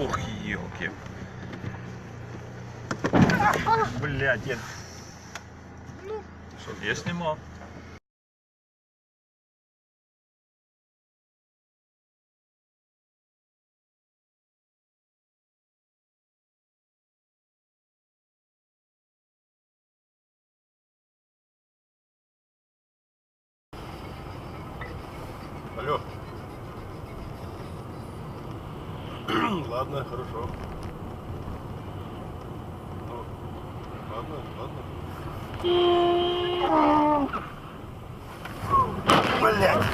Ух, елки. Блядь, я... Ну, чтоб я снимал. Алло. Ладно, хорошо. Ну, ладно. Блядь!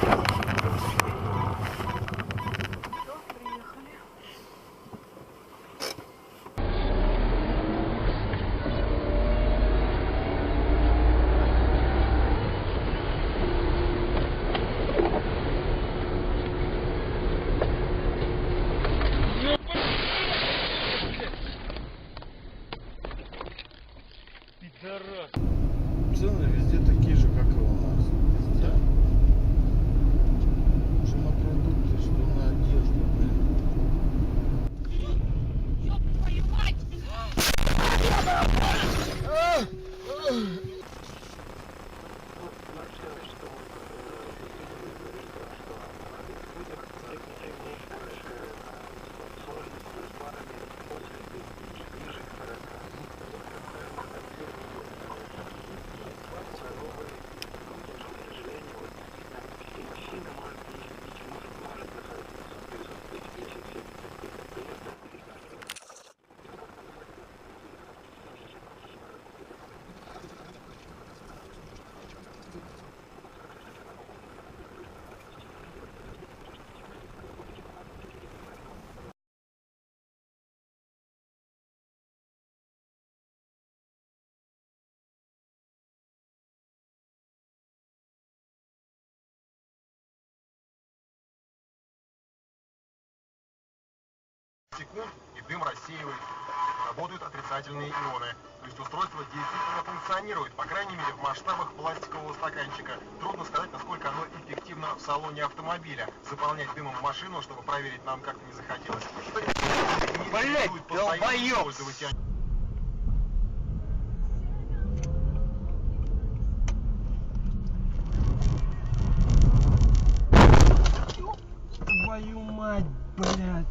Цены везде такие же, как и у нас. Везде. Что на продукты, что на одежду, блин. Ёб твою мать! Секунд, и дым рассеивается. Работают отрицательные ионы. То есть устройство действительно функционирует, по крайней мере в масштабах пластикового стаканчика. Трудно сказать, насколько оно эффективно в салоне автомобиля. Заполнять дымом машину, чтобы проверить, нам как-то не захотелось. Блять, долбоёб! Твою мать, блядь.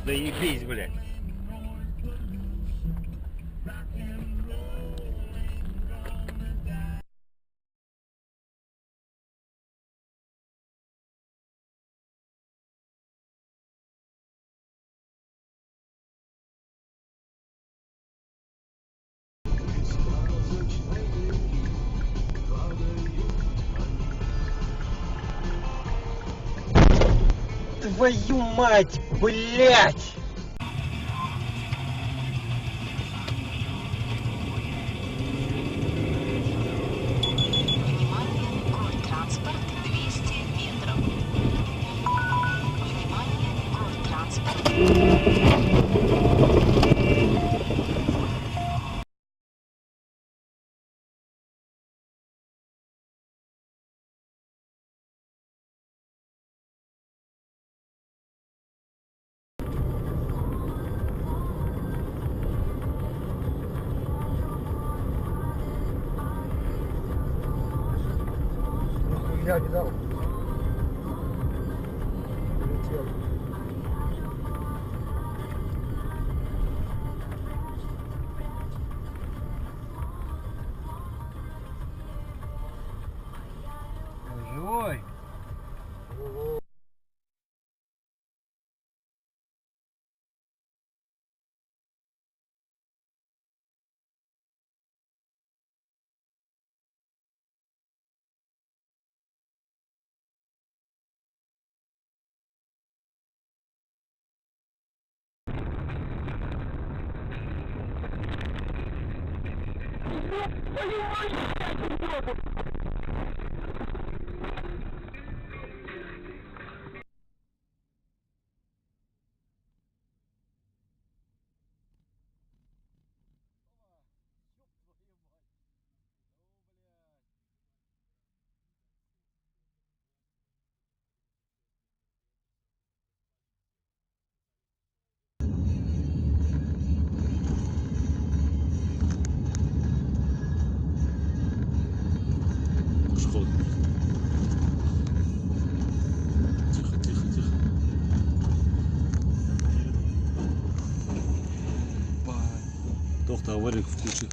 Да ебись, блядь. Твою мать, блядь! Транспорт 200 метров. Внимание, транспорт. Я не дал. Сход. Тихо, тихо, тихо. Доктор, аварик включи.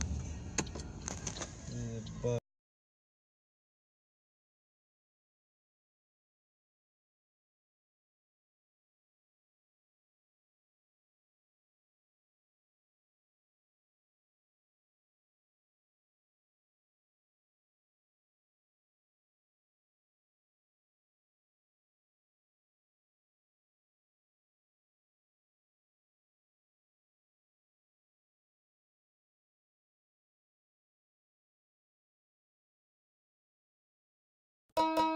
Thank